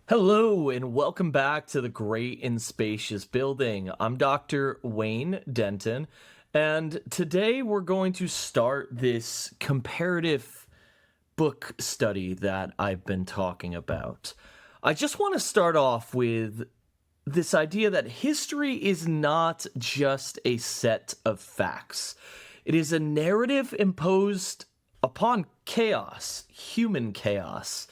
Hello, and welcome back to the Great and Spacious Building. I'm Dr. Wayne Denton, and today we're going to start this comparative book study that I've been talking about. I just want to start off with this idea that history is not just a set of facts, it is a narrative imposed upon chaos, human chaos.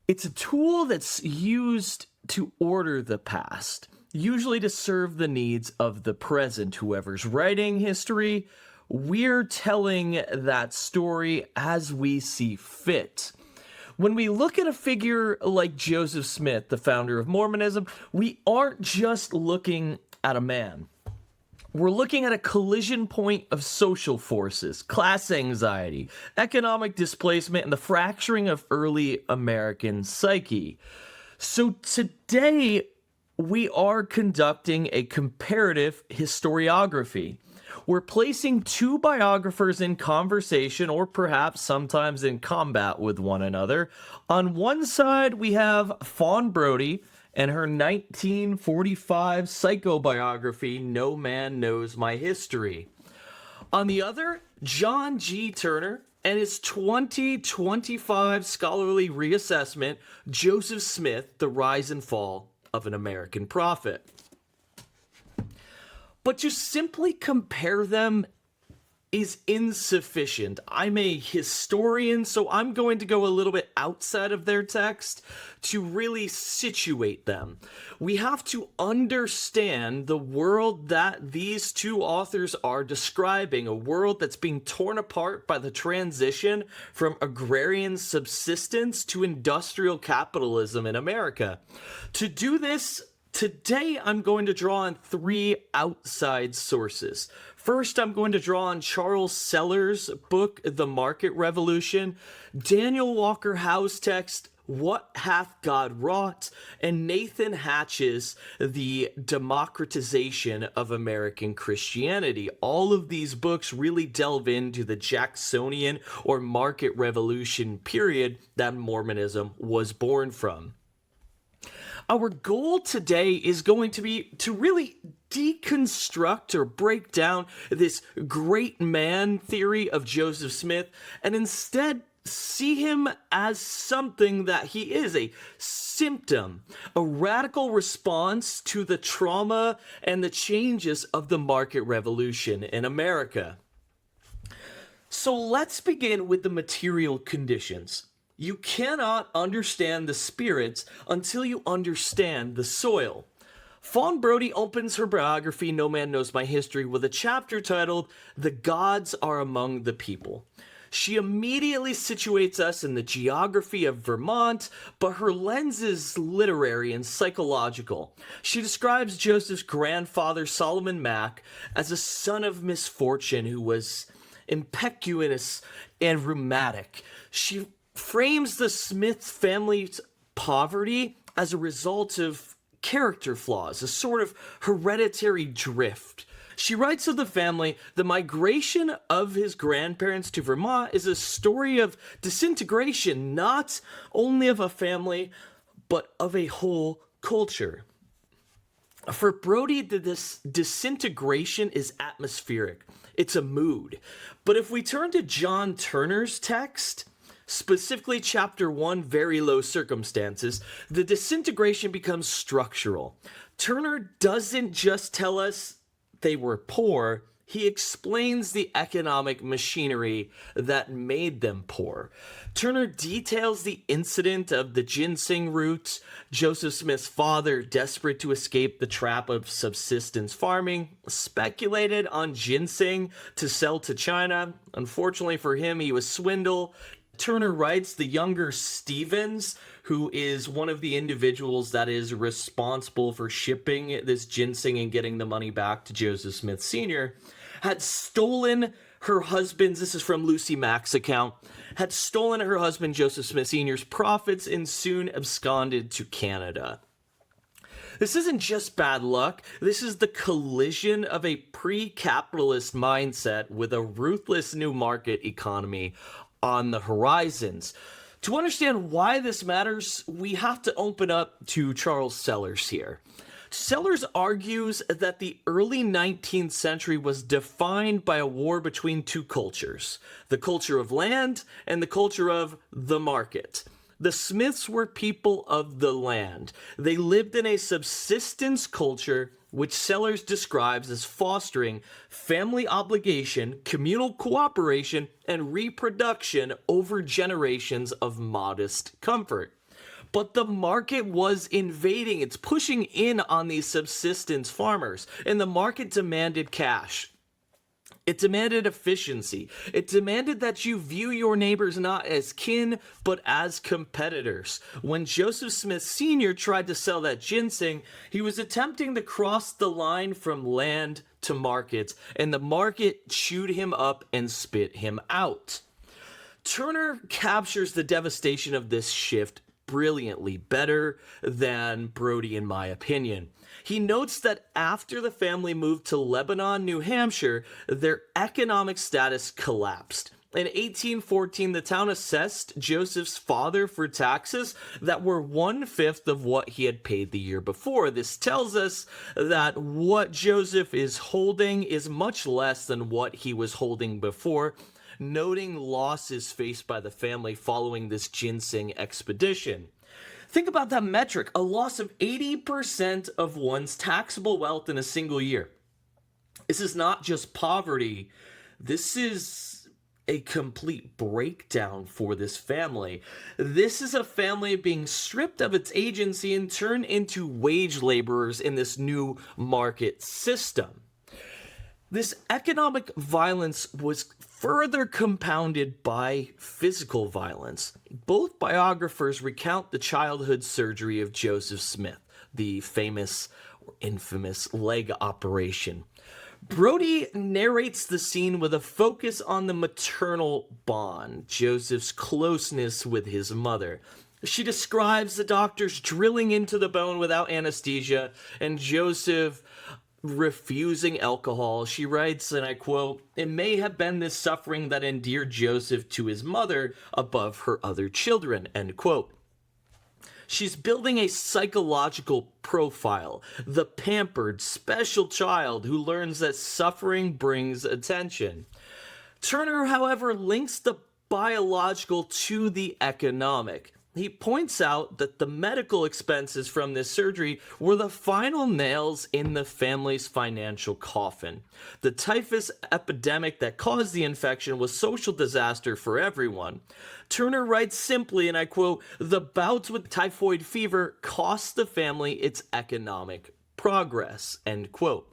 It's a tool that's used to order the past, usually to serve the needs of the present. Whoever's writing history, we're telling that story as we see fit. When we look at a figure like Joseph Smith, the founder of Mormonism, we aren't just looking at a man. We're looking at a collision point of social forces, class anxiety, economic displacement, and the fracturing of early American psyche. So today, we are conducting a comparative historiography. We're placing two biographers in conversation, or perhaps sometimes in combat with one another. On one side, we have Fawn Brodie and her 1945 psycho-biography, No Man Knows My History. On the other, John G. Turner and his 2025 scholarly reassessment, Joseph Smith, The Rise and Fall of an American Prophet. But to simply compare them is insufficient. I'm a historian, so I'm going to go a little bit outside of their text to really situate them. We have to understand the world that these two authors are describing, a world that's being torn apart by the transition from agrarian subsistence to industrial capitalism in America. To do this, today I'm going to draw on three outside sources. First, I'm going to draw on Charles Seller's book, The Market Revolution, Daniel Walker Howe's text, What Hath God Wrought, and Nathan Hatch's The Democratization of American Christianity. All of these books really delve into the Jacksonian or Market Revolution period that Mormonism was born from. Our goal today is going to be to really deconstruct or break down this great man theory of Joseph Smith and instead see him as something that he is, a symptom, a radical response to the trauma and the changes of the market revolution in America. So let's begin with the material conditions. You cannot understand the spirits until you understand the soil. Fawn Brodie opens her biography, No Man Knows My History, with a chapter titled, The Gods Are Among the People. She immediately situates us in the geography of Vermont, but her lens is literary and psychological. She describes Joseph's grandfather, Solomon Mack, as a son of misfortune who was impetuous and rheumatic. She frames the Smith family's poverty as a result of character flaws, a sort of hereditary drift. She writes of the family, the migration of his grandparents to Vermont is a story of disintegration, not only of a family, but of a whole culture. For Brodie, this disintegration is atmospheric. It's a mood. But if we turn to John Turner's text, specifically chapter 1, Very Low Circumstances, the disintegration becomes structural. Turner doesn't just tell us they were poor, he explains the economic machinery that made them poor. Turner details the incident of the ginseng roots, Joseph Smith's father, desperate to escape the trap of subsistence farming, speculated on ginseng to sell to China. Unfortunately for him, he was swindled. Turner writes the younger Stevens, who is one of the individuals that is responsible for shipping this ginseng and getting the money back to Joseph Smith Sr., had stolen her husband's, this is from Lucy Mack's account, had stolen her husband Joseph Smith Sr.'s profits and soon absconded to Canada. This isn't just bad luck. This is the collision of a pre-capitalist mindset with a ruthless new market economy on the horizons. To understand why this matters, we have to open up to Charles Sellers here. Sellers argues that the early 19th century was defined by a war between two cultures, the culture of land and the culture of the market. The Smiths were people of the land. They lived in a subsistence culture, which Sellers describes as fostering family obligation, communal cooperation, and reproduction over generations of modest comfort. But the market was invading. It's pushing in on these subsistence farmers, and the market demanded cash. It demanded efficiency. It demanded that you view your neighbors not as kin, but as competitors. When Joseph Smith Sr. tried to sell that ginseng, he was attempting to cross the line from land to market, and the market chewed him up and spit him out. Turner captures the devastation of this shift brilliantly, better than Brodie in my opinion. He notes that after the family moved to Lebanon, New Hampshire, their economic status collapsed. In 1814, the town assessed Joseph's father for taxes that were 1/5 of what he had paid the year before. This tells us that what Joseph is holding is much less than what he was holding before, noting losses faced by the family following this ginseng expedition. Think about that metric, a loss of 80% of one's taxable wealth in a single year. This is not just poverty, this is a complete breakdown for this family. This is a family being stripped of its agency and turned into wage laborers in this new market system. This economic violence was further compounded by physical violence. Both biographers recount the childhood surgery of Joseph Smith, the famous or infamous leg operation. Brodie narrates the scene with a focus on the maternal bond, Joseph's closeness with his mother. She describes the doctors drilling into the bone without anesthesia and Joseph refusing alcohol. She writes, and I quote, "It may have been this suffering that endeared Joseph to his mother above her other children," end quote. She's building a psychological profile, the pampered, special child who learns that suffering brings attention. Turner, however, links the biological to the economic. He points out that the medical expenses from this surgery were the final nails in the family's financial coffin. The typhus epidemic that caused the infection was a social disaster for everyone. Turner writes simply, and I quote, "The bouts with typhoid fever cost the family its economic progress," end quote.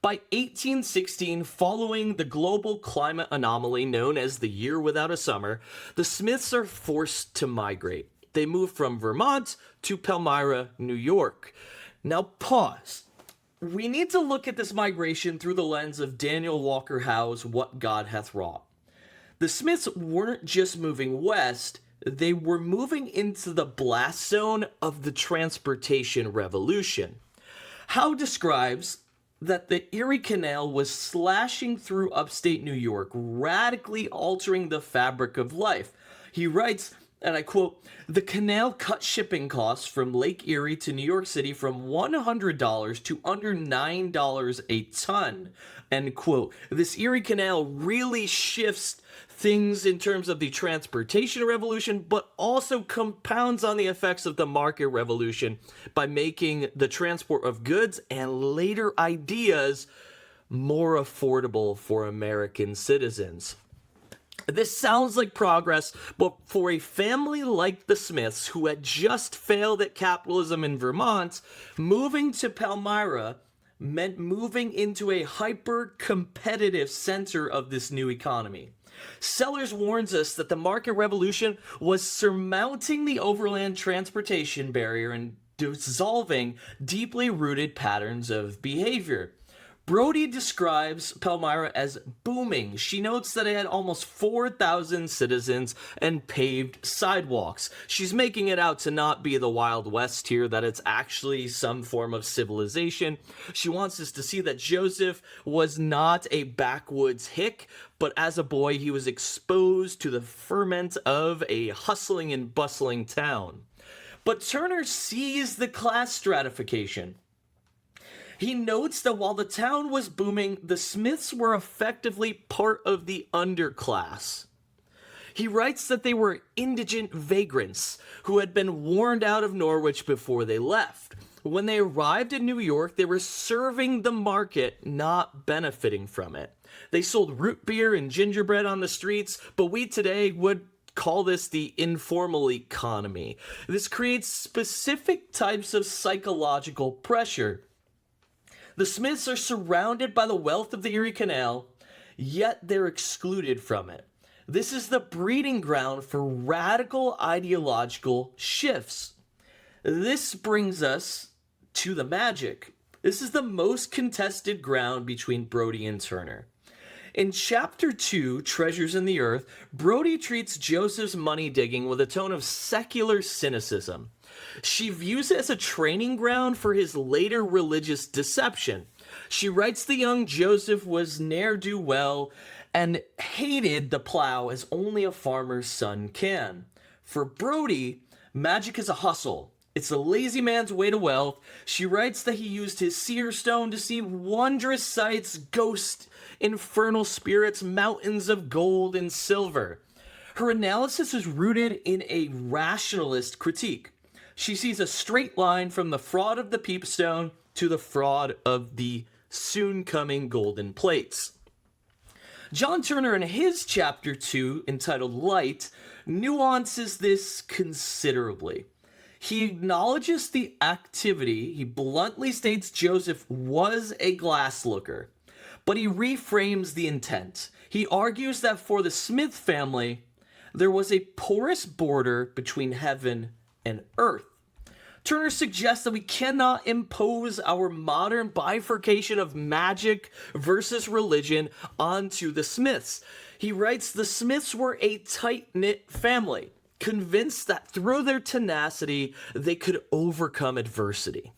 By 1816, following the global climate anomaly known as the Year Without a Summer, the Smiths are forced to migrate. They move from Vermont to Palmyra, New York. Now pause. We need to look at this migration through the lens of Daniel Walker Howe's What God Hath Wrought. The Smiths weren't just moving west, they were moving into the blast zone of the transportation revolution. Howe describes that the Erie Canal was slashing through upstate New York, radically altering the fabric of life. He writes, and I quote, "The canal cut shipping costs from Lake Erie to New York City from $100 to under $9 a ton," end quote. This Erie Canal really shifts things in terms of the transportation revolution, but also compounds on the effects of the market revolution by making the transport of goods and later ideas more affordable for American citizens. This sounds like progress, but for a family like the Smiths, who had just failed at capitalism in Vermont, moving to Palmyra meant moving into a hyper-competitive center of this new economy. Sellers warns us that the market revolution was surmounting the overland transportation barrier and dissolving deeply rooted patterns of behavior. Brodie describes Palmyra as booming. She notes that it had almost 4,000 citizens and paved sidewalks. She's making it out to not be the Wild West here, that it's actually some form of civilization. She wants us to see that Joseph was not a backwoods hick, but as a boy he was exposed to the ferment of a hustling and bustling town. But Turner sees the class stratification. He notes that while the town was booming, the Smiths were effectively part of the underclass. He writes that they were indigent vagrants who had been warned out of Norwich before they left. When they arrived in New York, they were serving the market, not benefiting from it. They sold root beer and gingerbread on the streets, but we today would call this the informal economy. This creates specific types of psychological pressure. The Smiths are surrounded by the wealth of the Erie Canal, yet they're excluded from it. This is the breeding ground for radical ideological shifts. This brings us to the magic. This is the most contested ground between Brodie and Turner. In Chapter 2, Treasures in the Earth, Brodie treats Joseph's money digging with a tone of secular cynicism. She views it as a training ground for his later religious deception. She writes the young Joseph was ne'er-do-well and hated the plow as only a farmer's son can. For Brodie, magic is a hustle. It's a lazy man's way to wealth. She writes that he used his seer stone to see wondrous sights, ghosts, infernal spirits, mountains of gold and silver. Her analysis is rooted in a rationalist critique. She sees a straight line from the fraud of the peepstone to the fraud of the soon-coming golden plates. John Turner, in his Chapter 2, entitled Light, nuances this considerably. He acknowledges the activity. He bluntly states Joseph was a glass looker, but he reframes the intent. He argues that for the Smith family, there was a porous border between heaven and earth. Turner suggests that we cannot impose our modern bifurcation of magic versus religion onto the Smiths. He writes, the Smiths were a tight-knit family, convinced that through their tenacity, they could overcome adversity.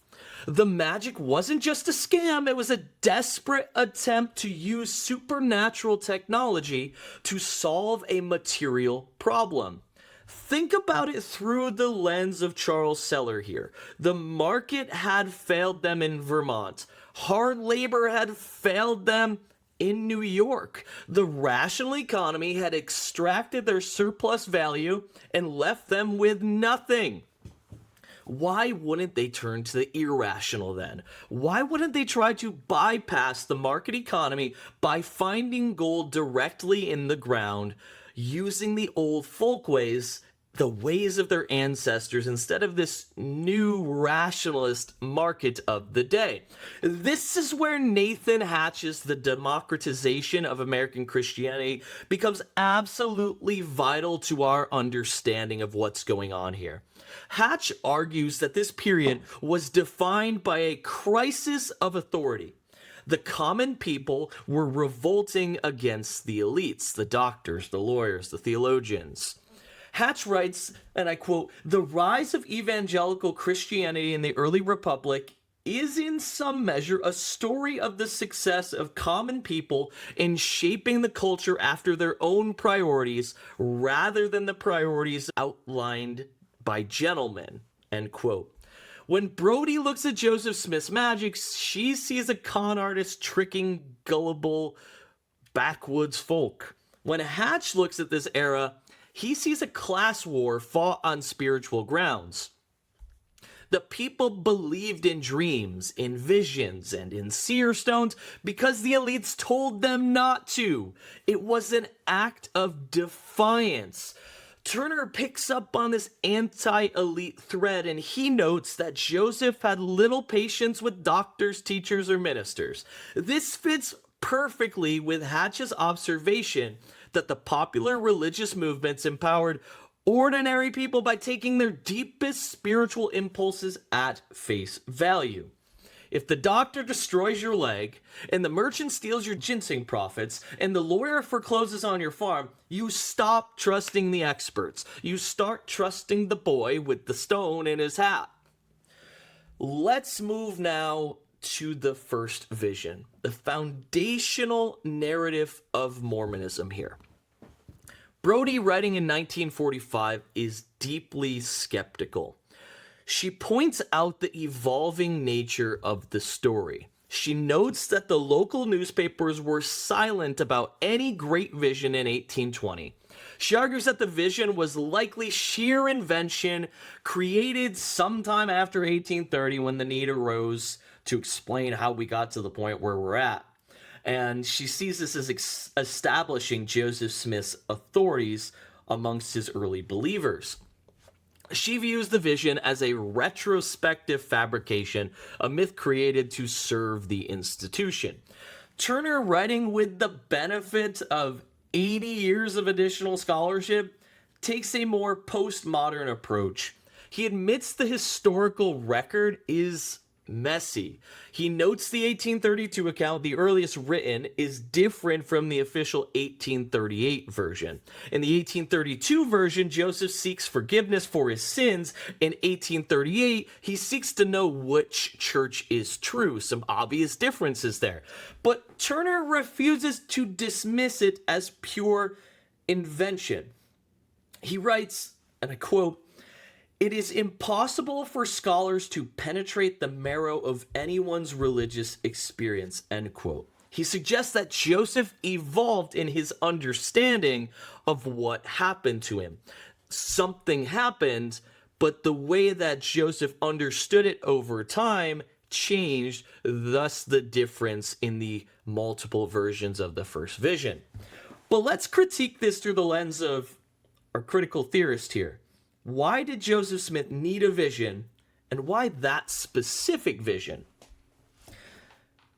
The magic wasn't just a scam, it was a desperate attempt to use supernatural technology to solve a material problem. Think about it through the lens of Charles Seller here. The market had failed them in Vermont. Hard labor had failed them in New York. The rational economy had extracted their surplus value and left them with nothing. Why wouldn't they turn to the irrational then? Why wouldn't they try to bypass the market economy by finding gold directly in the ground, using the old folkways, the ways of their ancestors, instead of this new rationalist market of the day? This is where Nathan Hatch's The Democratization of American Christianity becomes absolutely vital to our understanding of what's going on here. Hatch argues that this period was defined by a crisis of authority. The common people were revolting against the elites, the doctors, the lawyers, the theologians. Hatch writes, and I quote, "The rise of evangelical Christianity in the early republic is in some measure a story of the success of common people in shaping the culture after their own priorities rather than the priorities outlined by gentlemen," end quote. When Brodie looks at Joseph Smith's magic, she sees a con artist tricking gullible backwoods folk. When Hatch looks at this era, he sees a class war fought on spiritual grounds. The people believed in dreams, in visions, and in seer stones because the elites told them not to. It was an act of defiance. Turner picks up on this anti-elite thread, and he notes that Joseph had little patience with doctors, teachers, or ministers. This fits perfectly with Hatch's observation that the popular religious movements empowered ordinary people by taking their deepest spiritual impulses at face value. If the doctor destroys your leg, and the merchant steals your ginseng profits, and the lawyer forecloses on your farm, you stop trusting the experts. You start trusting the boy with the stone in his hat. Let's move now to the first vision, the foundational narrative of Mormonism here. Brodie, writing in 1945, is deeply skeptical. She points out the evolving nature of the story. She notes that the local newspapers were silent about any great vision in 1820. She argues that the vision was likely sheer invention created sometime after 1830 when the need arose to explain how we got to the point where we're at. And she sees this as establishing Joseph Smith's authorities amongst his early believers. She views the vision as a retrospective fabrication, a myth created to serve the institution. Turner, writing with the benefit of 80 years of additional scholarship, takes a more postmodern approach. He admits the historical record is messy. He notes the 1832 account, the earliest written, is different from the official 1838 version. In the 1832 version, Joseph seeks forgiveness for his sins. In 1838, he seeks to know which church is true. Some obvious differences there. But Turner refuses to dismiss it as pure invention. He writes, and I quote, "It is impossible for scholars to penetrate the marrow of anyone's religious experience," end quote. He suggests that Joseph evolved in his understanding of what happened to him. Something happened, but the way that Joseph understood it over time changed, thus the difference in the multiple versions of the first vision. But let's critique this through the lens of our critical theorist here. Why did Joseph Smith need a vision, and why that specific vision?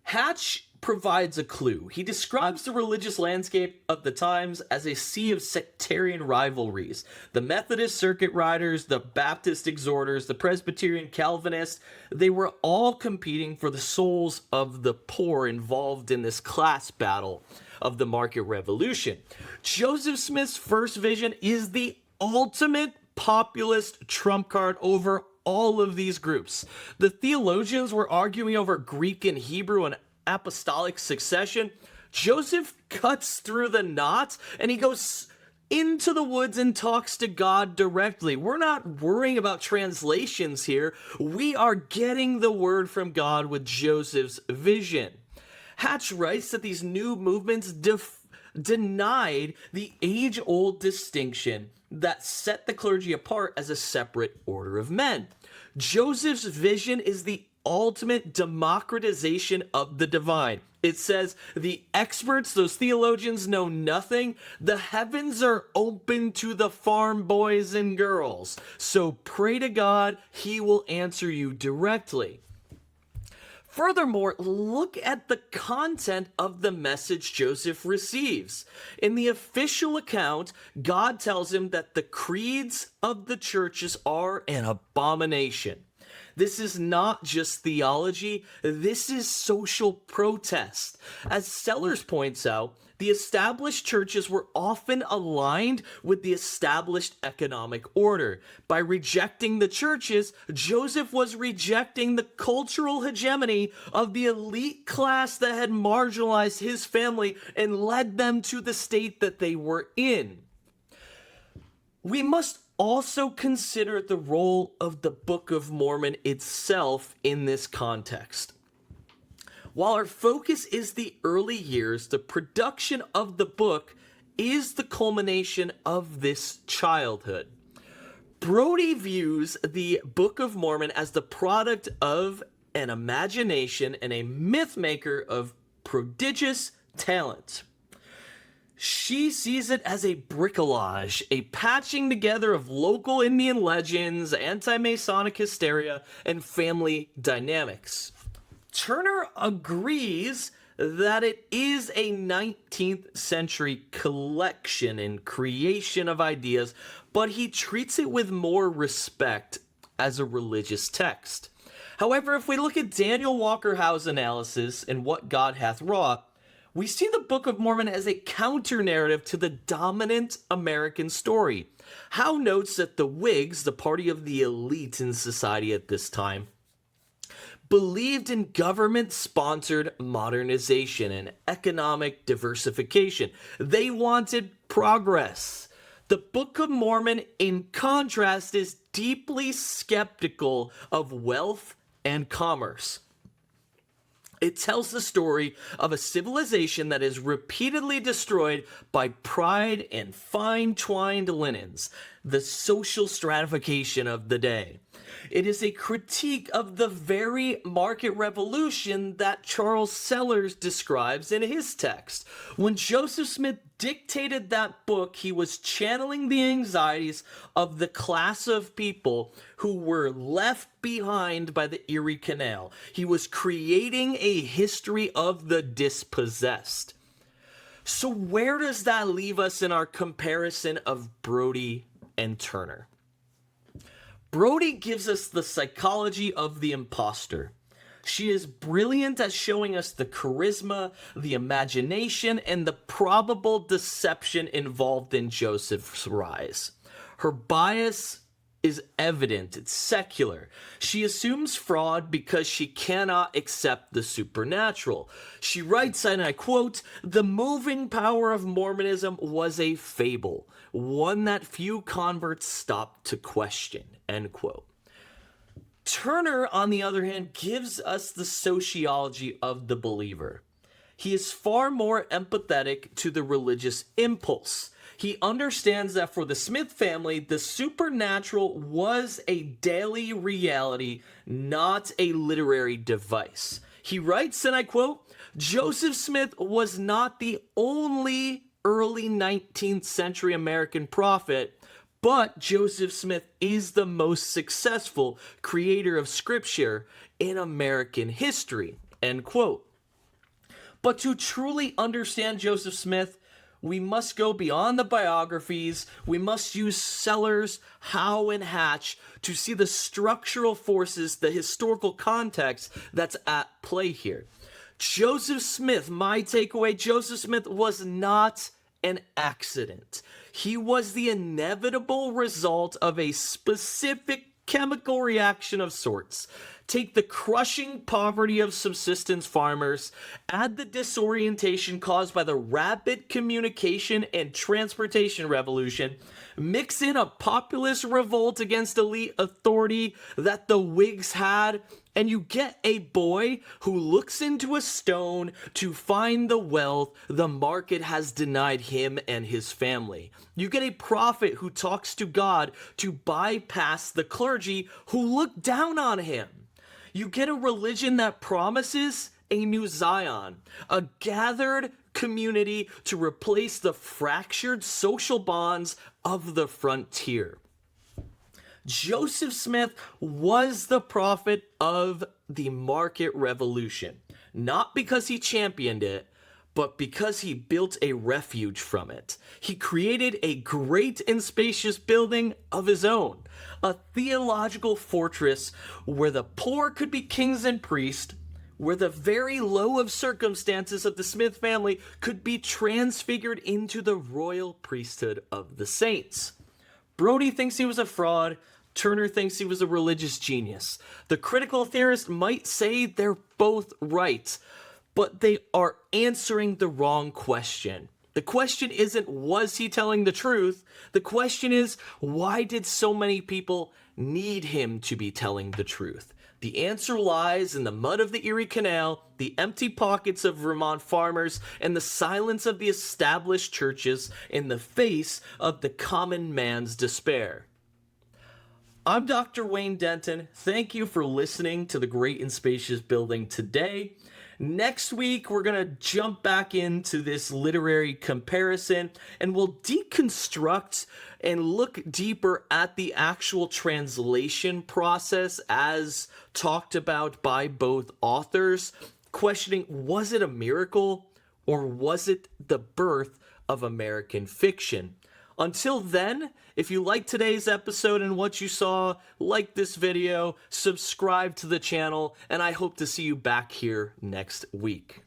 Hatch provides a clue. He describes the religious landscape of the times as a sea of sectarian rivalries. The Methodist circuit riders, the Baptist exhorters, the Presbyterian Calvinists, they were all competing for the souls of the poor involved in this class battle of the Market Revolution. Joseph Smith's first vision is the ultimate populist trump card over all of these groups. The theologians were arguing over Greek and Hebrew and apostolic succession. Joseph cuts through the knot and he goes into the woods and talks to God directly. We're not worrying about translations here. We are getting the word from God with Joseph's vision. Hatch writes that these new movements denied the age-old distinction that set the clergy apart as a separate order of men. Joseph's vision is the ultimate democratization of the divine. It says the experts, those theologians, know nothing. The heavens are open to the farm boys and girls. So pray to God, he will answer you directly. Furthermore, look at the content of the message Joseph receives. In the official account, God tells him that the creeds of the churches are an abomination. This is not just theology, this is social protest. As Sellers points out, the established churches were often aligned with the established economic order. By rejecting the churches, Joseph was rejecting the cultural hegemony of the elite class that had marginalized his family and led them to the state that they were in. We must also consider the role of the Book of Mormon itself in this context. While our focus is the early years, the production of the book is the culmination of this childhood. Brodie views the Book of Mormon as the product of an imagination and a myth maker of prodigious talent. She sees it as a bricolage, a patching together of local Indian legends, anti-Masonic hysteria, and family dynamics. Turner agrees that it is a 19th century collection and creation of ideas, but he treats it with more respect as a religious text. However, if we look at Daniel Walker Howe's analysis in What God Hath Wrought, we see the Book of Mormon as a counter-narrative to the dominant American story. Howe notes that the Whigs, the party of the elite in society at this time, believed in government-sponsored modernization and economic diversification. They wanted progress. The Book of Mormon, in contrast, is deeply skeptical of wealth and commerce. It tells the story of a civilization that is repeatedly destroyed by pride and fine-twined linens, the social stratification of the day. It is a critique of the very market revolution that Charles Sellers describes in his text. When Joseph Smith dictated that book, he was channeling the anxieties of the class of people who were left behind by the Erie Canal. He was creating a history of the dispossessed. So where does that leave us in our comparison of Brodie and Turner? Brodie gives us the psychology of the imposter. She is brilliant at showing us the charisma, the imagination, and the probable deception involved in Joseph's rise. Her bias is evident. It's secular. She assumes fraud because she cannot accept the supernatural. She writes, and I quote, "The moving power of Mormonism was a fable, one that few converts stopped to question," end quote. Turner, on the other hand, gives us the sociology of the believer. He is far more empathetic to the religious impulse. He understands that for the Smith family, the supernatural was a daily reality, not a literary device. He writes, and I quote, "Joseph Smith was not the only early 19th century American prophet, but Joseph Smith is the most successful creator of scripture in American history," end quote. But to truly understand Joseph Smith, we must go beyond the biographies. We must use Sellers, Howe, and Hatch to see the structural forces, the historical context that's at play here. Joseph Smith, my takeaway, Joseph Smith was not an accident. He was the inevitable result of a specific chemical reaction of sorts. Take the crushing poverty of subsistence farmers, add the disorientation caused by the rapid communication and transportation revolution, mix in a populist revolt against elite authority that the Whigs had, and you get a boy who looks into a stone to find the wealth the market has denied him and his family. You get a prophet who talks to God to bypass the clergy who look down on him. You get a religion that promises a new Zion, a gathered community to replace the fractured social bonds of the frontier. Joseph Smith was the prophet of the market revolution, not because he championed it, but because he built a refuge from it. He created a great and spacious building of his own, a theological fortress where the poor could be kings and priests, where the very low of circumstances of the Smith family could be transfigured into the royal priesthood of the saints. Brodie thinks he was a fraud. Turner thinks he was a religious genius. The critical theorist might say they're both right, but they are answering the wrong question. The question isn't, was he telling the truth? The question is, why did so many people need him to be telling the truth? The answer lies in the mud of the Erie Canal, the empty pockets of Vermont farmers, and the silence of the established churches in the face of the common man's despair. I'm Dr. Wayne Denton. Thank you for listening to The Great and Spacious Building today. Next week, we're going to jump back into this literary comparison, and we'll deconstruct and look deeper at the actual translation process as talked about by both authors, questioning, was it a miracle or was it the birth of American fiction? Until then, if you liked today's episode and what you saw, like this video, subscribe to the channel, and I hope to see you back here next week.